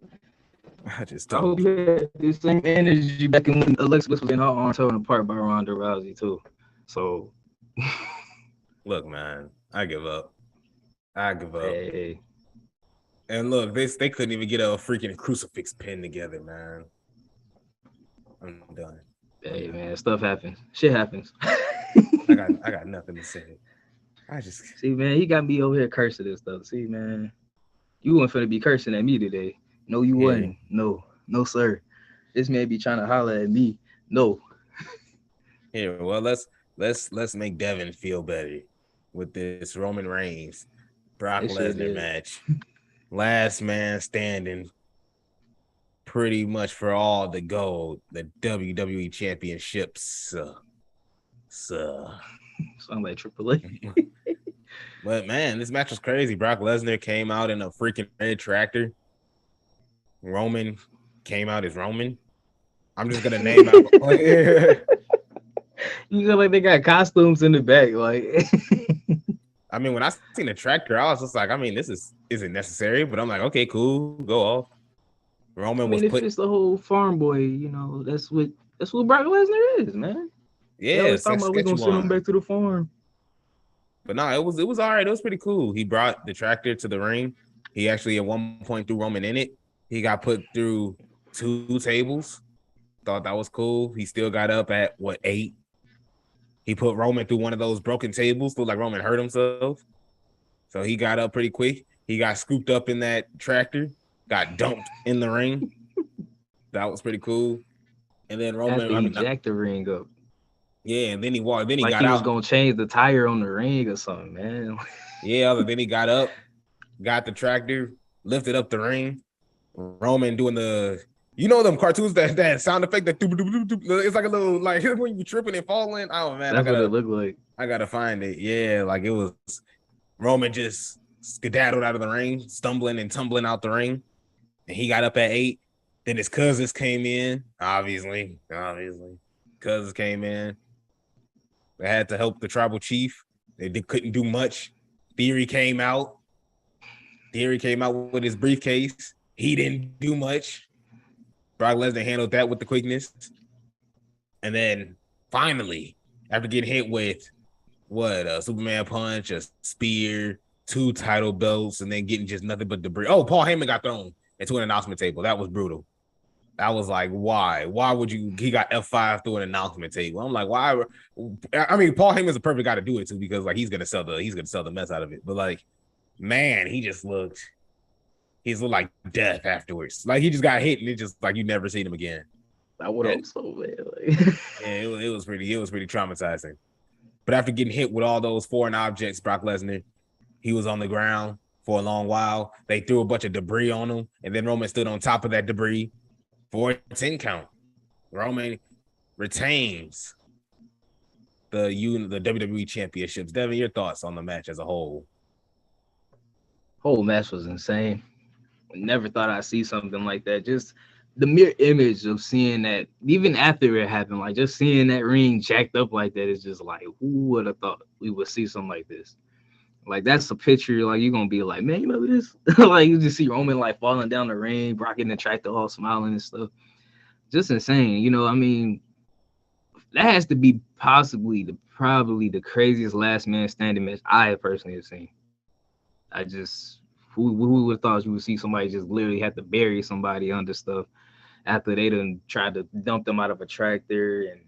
I just don't. I hope you had the same energy back when Alexa Bliss was in her arm torn apart by Ronda Rousey too. So. Look, man, I give up. Hey. And look, they couldn't even get a freaking crucifix pin together, man. I'm done. Hey, man, stuff happens. Shit happens. I got nothing to say. I just see, man, you got me over here cursing this stuff. See, man, you weren't finna be cursing at me today. No, you wasn't. No, sir. This man be trying to holler at me. No. Here, well, let's make Devin feel better with this Roman Reigns Brock Lesnar match. Last man standing, pretty much for all the gold, the WWE Championships. Sound like Triple H. But man, this match was crazy. Brock Lesnar came out in a freaking red tractor. Roman came out as Roman. I'm just gonna name out the player. You feel like they got costumes in the back, like. I mean, when I seen the tractor, I was just like, I mean, this isn't necessary, but I'm like, okay, cool, go off. Roman was put. It's the whole farm boy, you know. That's what Brock Lesnar is, man. Yeah, it's talking about we gonna send him back to the farm. But no, it was all right. It was pretty cool. He brought the tractor to the ring. He actually at one point threw Roman in it. He got put through 2 tables. Thought that was cool. He still got up at 8. He put Roman through one of those broken tables. Looked like Roman hurt himself. So he got up pretty quick. He got scooped up in that tractor. Got dumped in the ring. That was pretty cool. And then Roman jacked the ring up. Yeah, and then he walked. Then he got out. He was gonna change the tire on the ring or something, man. Yeah, then he got up, got the tractor, lifted up the ring. Roman doing the, you know, them cartoons that sound effect that it's like a little like when you tripping and falling. Oh man, that's what it looked like. I gotta find it. Yeah, like it was Roman just skedaddled out of the ring, stumbling and tumbling out the ring, and he got up at 8. Then his cousins came in. Obviously, cousins came in. They had to help the tribal chief. They couldn't do much. Theory came out. With his briefcase. He didn't do much. Brock Lesnar handled that with the quickness. And then finally, after getting hit with a Superman punch, a spear, 2 title belts, and then getting just nothing but debris. Oh, Paul Heyman got thrown into an announcement table. That was brutal. I was like, why? Why would you? He got F5 through an announcement table. I'm like, why? I mean, Paul Heyman's a perfect guy to do it too, because like he's gonna sell the mess out of it. But like, man, he's looked like death afterwards. Like he just got hit and it just like you never seen him again. I would hope so, man. Yeah, it was pretty traumatizing. But after getting hit with all those foreign objects, Brock Lesnar, he was on the ground for a long while. They threw a bunch of debris on him, and then Roman stood on top of that debris for a 10 count. Roman retains the WWE championships. Devin, your thoughts on the match as a whole? Whole match was insane. Never thought I'd see something like that. Just the mere image of seeing that, even after it happened, like just seeing that ring jacked up like that is just like, who would have thought we would see something like this? Like that's a picture, like you're gonna be like, man, you know this? Like you just see Roman like falling down the ring, Brock getting the tractor all smiling and stuff. Just insane, you know. I mean, that has to be probably the craziest last man standing match I personally have seen. I just who would have thought you would see somebody just literally have to bury somebody under stuff after they done tried to dump them out of a tractor, and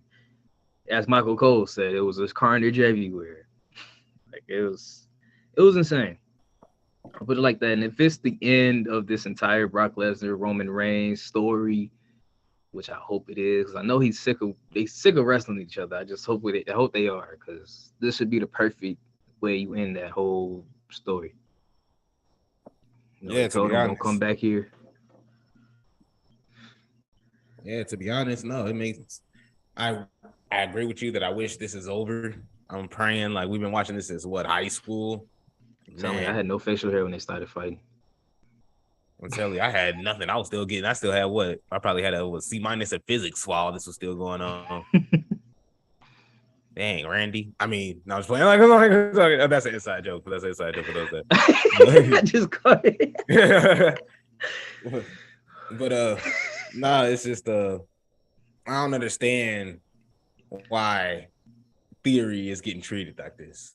as Michael Cole said, it was just carnage everywhere. Like it was insane. I'll put it like that. And if it's the end of this entire Brock Lesnar Roman Reigns story, which I hope it is, because I know he's sick of wrestling each other. I just hope I hope they are, because this should be the perfect way you end that whole story. You know, yeah, to be honest, gonna come back here. Yeah, to be honest, no, it makes. I agree with you that I wish this is over. I'm praying, like we've been watching this since high school. Man, I had no facial hair when they started fighting. I'm telling you, I had nothing. I still had what? I probably had a C- in physics while this was still going on. Dang, Randy. I mean, no, I was playing like that's an inside joke. That's an inside joke for those that. I just caught it. But nah, it's just I don't understand why Theory is getting treated like this.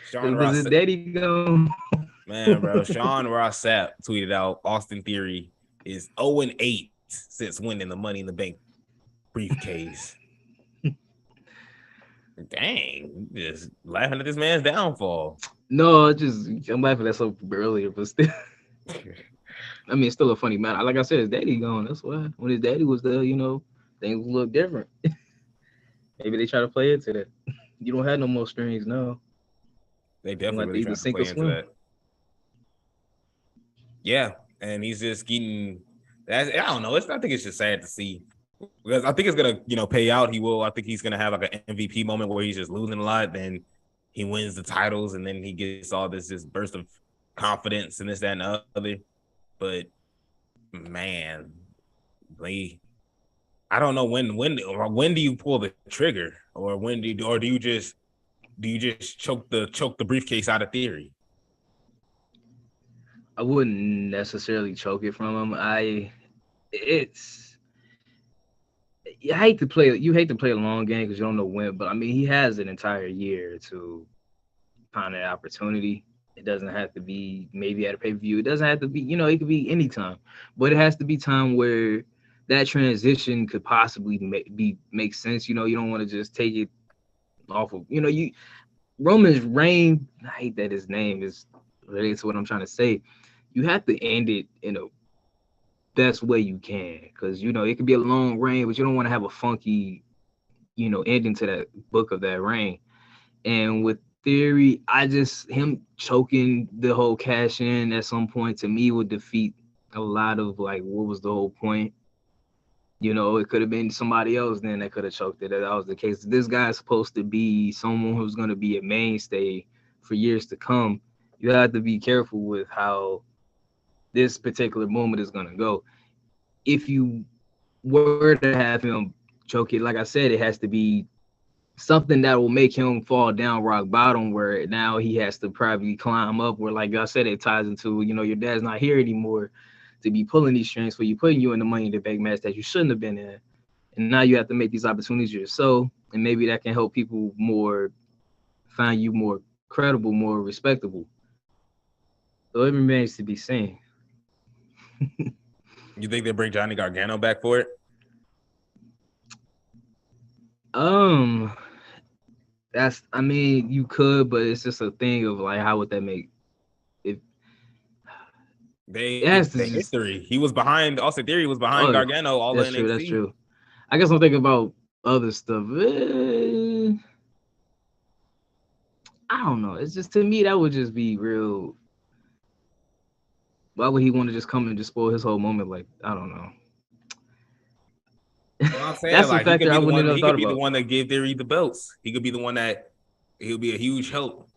Sean Ross, his daddy gone. Man, bro, Sean Ross Sapp tweeted out Austin Theory is 0-8 since winning the Money in the Bank briefcase. Dang, just laughing at this man's downfall. No, I'm laughing at something earlier, but still. I mean, it's still a funny matter. Like I said, his daddy gone. That's why when his daddy was there, you know, things look different. Maybe they try to play into that. You don't have no more strings now. They definitely try to play into that. Yeah, and he's just getting. I don't know. I think it's just sad to see, because I think it's gonna, pay out. He will. I think he's gonna have like an MVP moment where he's just losing a lot, then he wins the titles, and then he gets all this burst of confidence and this, that, and the other. But man, I don't know when do you pull the trigger, or do you just choke the briefcase out of Theory? I wouldn't necessarily choke it from him. You hate to play a long game because you don't know when, but I mean, he has an entire year to find an opportunity. It doesn't have to be maybe at a pay-per-view. It doesn't have to be, it could be any time, but it has to be time where that transition could possibly make sense. You don't want to just take it off of, Roman's reign. I hate that his name is related to what I'm trying to say. You have to end it in a best way you can, because it could be a long reign, but you don't want to have a funky, ending to that book of that reign. And with Theory, him choking the whole cash in at some point to me would defeat a lot of like what was the whole point. It could have been somebody else then that could have choked it. That was the case. This guy's supposed to be someone who's going to be a mainstay for years to come. You have to be careful with how this particular moment is going to go. If you were to have him choke it, like I said, it has to be something that will make him fall down rock bottom, where now he has to probably climb up. Where, like I said, it ties into, your dad's not here anymore to be pulling these strings for you, putting you in the Money in the Bank match that you shouldn't have been in, and now you have to make these opportunities yourself, and maybe that can help people more find you more credible, more respectable. So it remains to be seen. You think they bring Johnny Gargano back for it? You could, but it's just a thing of like, how would that make it? History. He was behind. Austin Theory was behind Gargano all that's in true. NXT. That's true. I guess I'm thinking about other stuff. I don't know. It's just, to me, that would just be real. Why would he want to just come and just spoil his whole moment? Like, I don't know. I'm saying, that's like, a factor I wouldn't have thought about. He could be the one that gave Theory the belts. He could be the one that he'll be a huge help.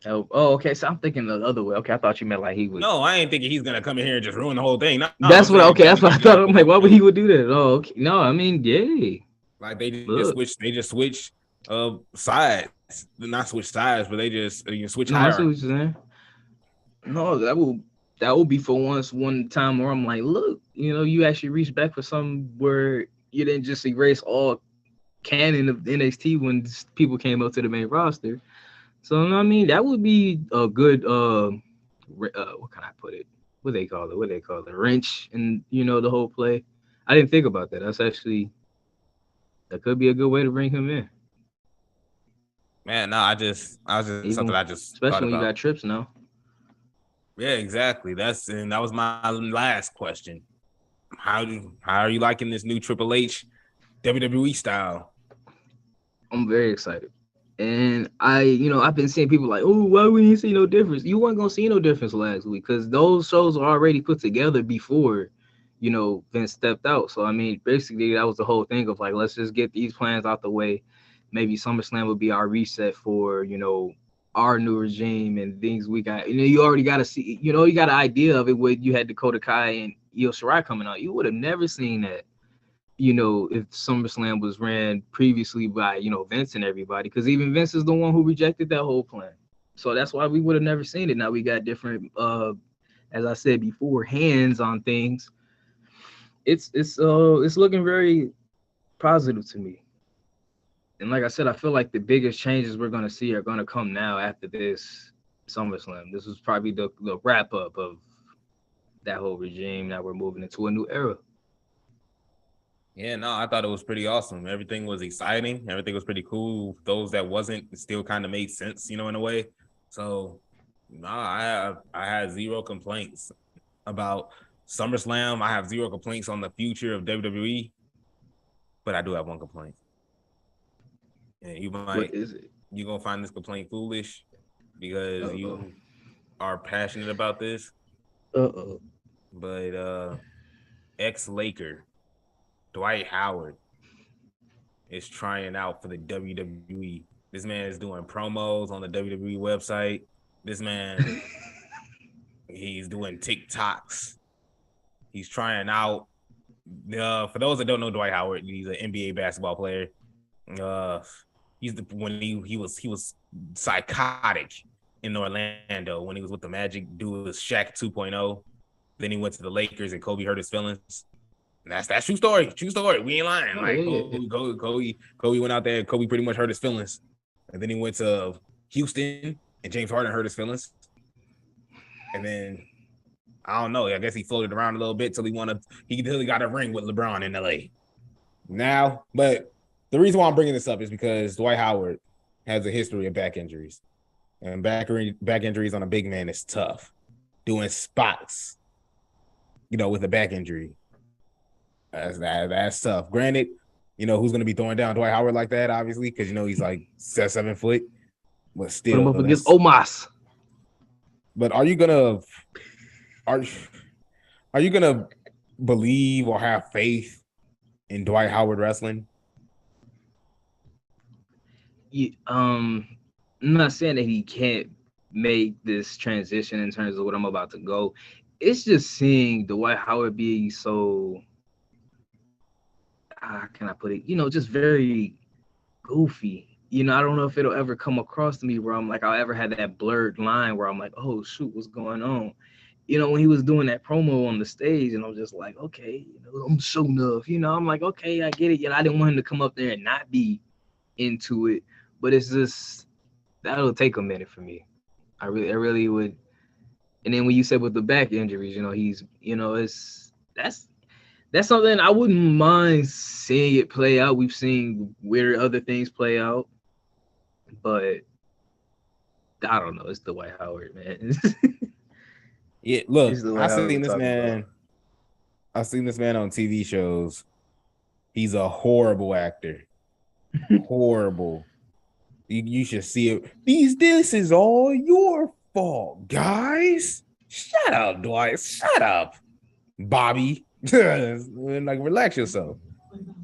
Oh, okay. So I'm thinking the other way. Okay, I thought you meant like he would. No, I ain't thinking he's gonna come in here and just ruin the whole thing. No, that's what. Okay, that's what I thought. I'm like, why would he would do that? Oh, okay. No, I mean, yeah. Like they just switch sides. Not switch sides, but they just switch hierarchy. I see what you're saying. No, that will be for one time where I'm like, look, you actually reached back for something where you didn't just erase all canon of NXT when people came up to the main roster. So, I mean, that would be a good, what can I put it? What they call it? Wrench and, the whole play. I didn't think about that. That could be a good way to bring him in. Man, no, especially when you got Trips now. Yeah, exactly. That was my last question. How are you liking this new Triple H WWE style? I'm very excited. And I've been seeing people like, oh, why we didn't see no difference? You weren't gonna see no difference last week because those shows were already put together before, Vince stepped out. So I mean, basically that was the whole thing of like, let's just get these plans out the way. Maybe SummerSlam would be our reset for, our new regime and things we got. You already got to see, you got an idea of it when you had Dakota Kai and Io Shirai coming out. You would have never seen that, if SummerSlam was ran previously by, Vince and everybody, because even Vince is the one who rejected that whole plan. So that's why we would have never seen it. Now we got different, as I said before, hands on things. It's looking very positive to me. And like I said, I feel like the biggest changes we're going to see are going to come now after this SummerSlam. This was probably the wrap up of that whole regime. Now we're moving into a new era. Yeah, no, I thought it was pretty awesome. Everything was exciting. Everything was pretty cool. Those that wasn't, it still kind of made sense, in a way. So, no, I had zero complaints about SummerSlam. I have zero complaints on the future of WWE. But I do have one complaint. And you might, what is it? You're going to find this complaint foolish because you are passionate about this. But ex-Laker Dwight Howard is trying out for the WWE. This man is doing promos on the WWE website. This man, he's doing TikToks. He's trying out. For those that don't know Dwight Howard, he's an NBA basketball player. When he was psychotic in Orlando when he was with the Magic. Dude was Shaq 2.0. Then he went to the Lakers and Kobe hurt his feelings. And that's true story. True story. We ain't lying. Like Kobe went out there and Kobe pretty much hurt his feelings. And then he went to Houston and James Harden hurt his feelings. And then I don't know. I guess he floated around a little bit till he got a ring with LeBron in LA. Now, but the reason why I'm bringing this up is because Dwight Howard has a history of back injuries. And back injuries on a big man is tough. Doing spots, with a back injury. That's tough. Granted, who's going to be throwing down Dwight Howard like that, obviously, because, he's like 7 foot. But still. Put him up against Omos. But are you going to believe or have faith in Dwight Howard wrestling? Yeah, I'm not saying that he can't make this transition in terms of what I'm about to go. It's just seeing Dwight Howard being so, how can I put it? Just very goofy you know, I don't know if it'll ever come across to me where I'm like, I'll ever have that blurred line where I'm like, oh shoot, what's going on? You know, when he was doing that promo on the stage, and I'm just like, okay, you know, I'm so enough. You know, I'm like, okay, I get it. You know, I didn't want him to come up there and not be into it, but it's just that'll take a minute for me. I really would. And then when you said with the back injuries, you know, he's, you know, that's something I wouldn't mind seeing it play out. We've seen weird other things play out, but I don't know. It's Dwight Howard, man. Yeah, look, It's Dwight Howard we're talking about. I've seen this man on TV shows. He's a horrible actor. Horrible. You should see it. This is all your fault, guys. Shut up, Dwight. Shut up, Bobby. Like, relax yourself.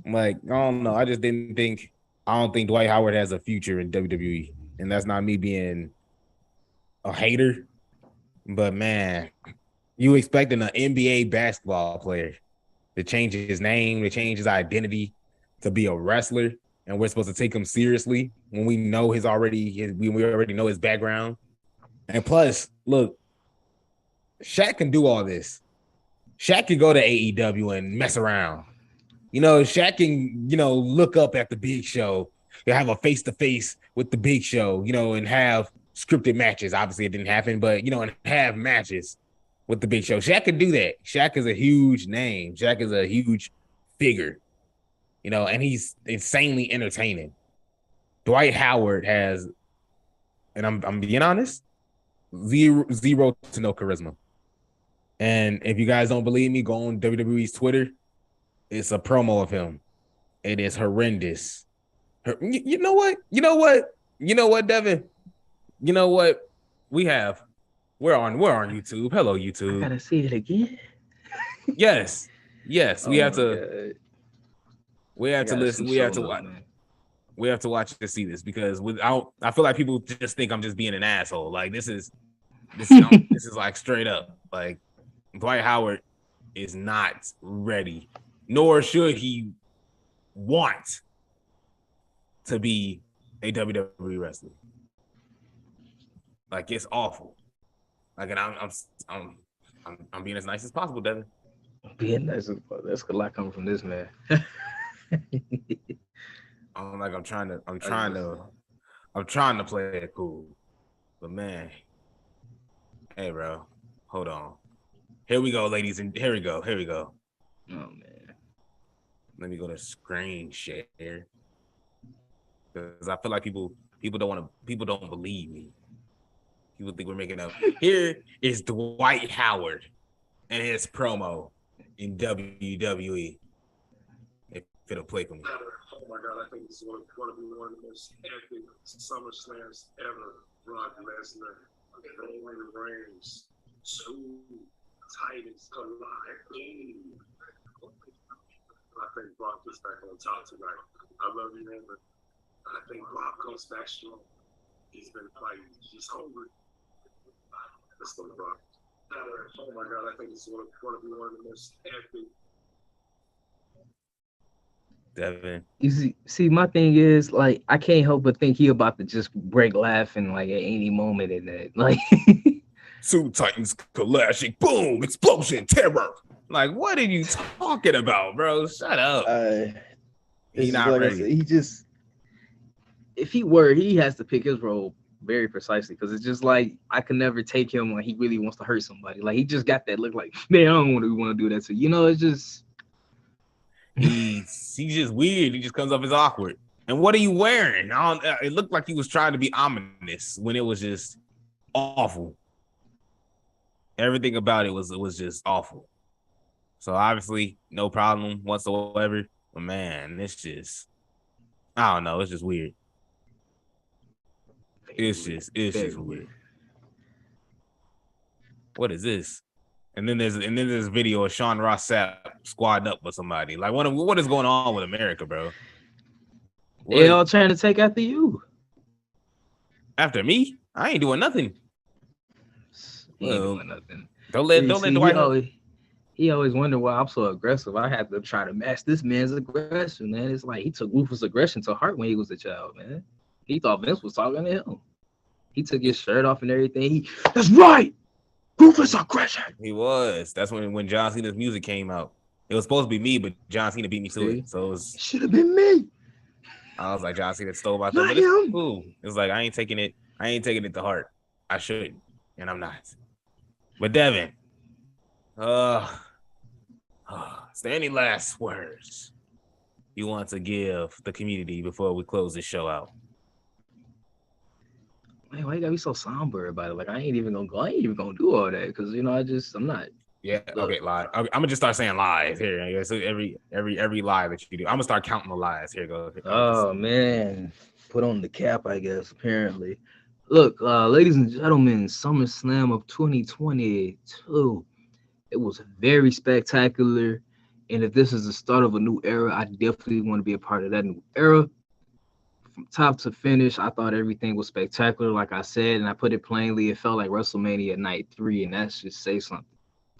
Like, I don't know. I don't think Dwight Howard has a future in WWE. And that's not me being a hater. But man, you expecting an NBA basketball player to change his name, to change his identity, to be a wrestler, and we're supposed to take him seriously when we know we already know his background. And plus, look, Shaq can do all this. Shaq can go to AEW and mess around. You know, Shaq can, you know, look up at the Big Show, have a face-to-face with the Big Show, you know, and have scripted matches. Obviously, it didn't happen, but, you know, and have matches with the Big Show. Shaq could do that. Shaq is a huge name. Shaq is a huge figure, you know, and he's insanely entertaining. Dwight Howard has, and I'm being honest, zero to no charisma. And if you guys don't believe me, go on WWE's Twitter. It's a promo of him. It is horrendous. You know what? You know what, Devin? You know what? We're on YouTube. Hello, YouTube. I gotta see it again. Yes. We have to God. listen. We have to watch. Man. We have to watch to see this because I feel like people just think I'm just being an asshole. Like this is like straight up. Like Dwight Howard is not ready, nor should he want to be a WWE wrestler. Like it's awful. Like, and I'm being as nice as possible, Devin. Being nice as possible. That's a lot coming from this man. I'm trying to play it cool, but man, hey, bro, hold on. Here we go, ladies, and here we go. Oh man, let me go to screen share because I feel like people don't believe me. People think we're making up. Here is Dwight Howard and his promo in WWE. If it'll play for me. Oh my God, I think this is going to be one of the most epic SummerSlams ever. Brock Lesnar, Roman Reigns, two Titans collide. I think Brock is back on top tonight. I love you, man, but I think Brock comes back strong. He's been fighting. He's hungry. Let's go to Brock. Oh my God, I think this is going to be one of the most epic. Devin. You see, my thing is like I can't help but think he about to just break laughing like at any moment in that. Like two Titans clashing, boom, explosion, terror. Like, what are you talking about, bro? Shut up. He's not ready. Said, he just if he has to pick his role very precisely because it's just like I can never take him when he really wants to hurt somebody. Like he just got that look like, man, I don't want to do that. So you know, it's just he's just weird. He just comes off as awkward. And what are you wearing? It looked like he was trying to be ominous when it was just awful. Everything about it was just awful. So obviously, no problem whatsoever. But man, it's just I don't know. It's just weird. It's just weird. What is this? And then there's this video of Sean Ross Sapp squadding up with somebody. Like, what is going on with America, bro? They all trying to take after you. After me? I ain't doing nothing. He ain't doing nothing. Don't let Dwight. He always wonder why I'm so aggressive. I have to try to match this man's aggression, man. It's like he took Rufus' aggression to heart when he was a child, man. He thought Vince was talking to him. He took his shirt off and everything. That's right. Ruthless aggression. He was. That's when John Cena's music came out. It was supposed to be me, but John Cena beat me to it. So it should have been me. I was like, John Cena stole my thing, but it's cool. It was like I ain't taking it to heart. I should, and I'm not. But Devin, is there any last words you want to give the community before we close this show out? Man, why you gotta be so somber about it? Like I ain't even gonna do all that because I'm not. Yeah. Okay. Lie. I'm gonna just start saying lies here. So every lie that you do, I'm gonna start counting the lies. Here goes. Oh man, put on the cap, I guess. Apparently, look, ladies and gentlemen, SummerSlam of 2022. It was very spectacular, and if this is the start of a new era, I definitely want to be a part of that new era. From top to finish, I thought everything was spectacular, like I said, and I put it plainly. It felt like WrestleMania Night 3, and that should say something.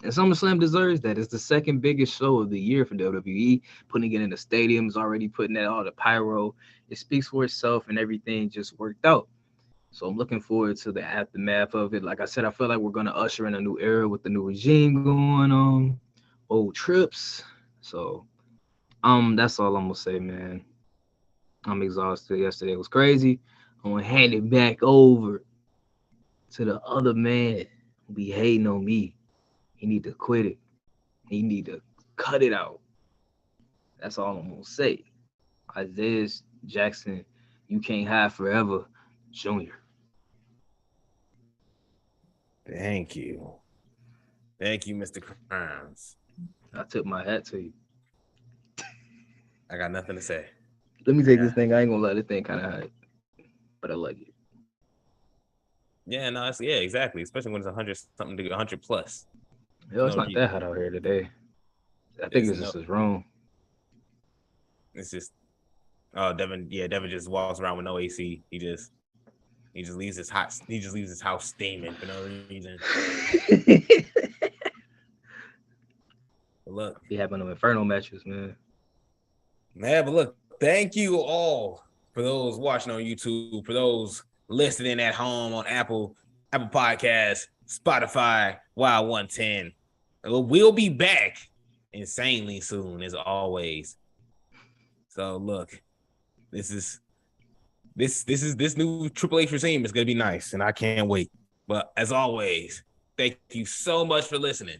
And SummerSlam deserves that. It's the second biggest show of the year for WWE. Putting it in the stadiums, already putting that all the pyro. It speaks for itself, and everything just worked out. So I'm looking forward to the aftermath of it. Like I said, I feel like we're going to usher in a new era with the new regime going on, old trips. So that's all I'm going to say, man. I'm exhausted. Yesterday was crazy. I'm going to hand it back over to the other man who be hating on me. He need to quit it. He need to cut it out. That's all I'm going to say. Isaiah Jackson, you can't hide forever, Jr. Thank you. Thank you, Mr. Crimes. I took my hat to you. I got nothing to say. Let me take this thing. I ain't gonna let it thing kind of hot, but I like it. Yeah, no, exactly. Especially when it's 100 something to 100 plus. Yo, it's not that hot out here today. I think it's just his room. It's just Devin just walks around with no AC. He just leaves his house steaming for no reason. But look, he having them inferno matches, man. Man, but look, thank you all for those watching on YouTube, for those listening at home on Apple Podcasts, Spotify, Wild 110. We'll be back insanely soon, as always. So look, this new Triple H regime is gonna be nice, and I can't wait. But as always, thank you so much for listening.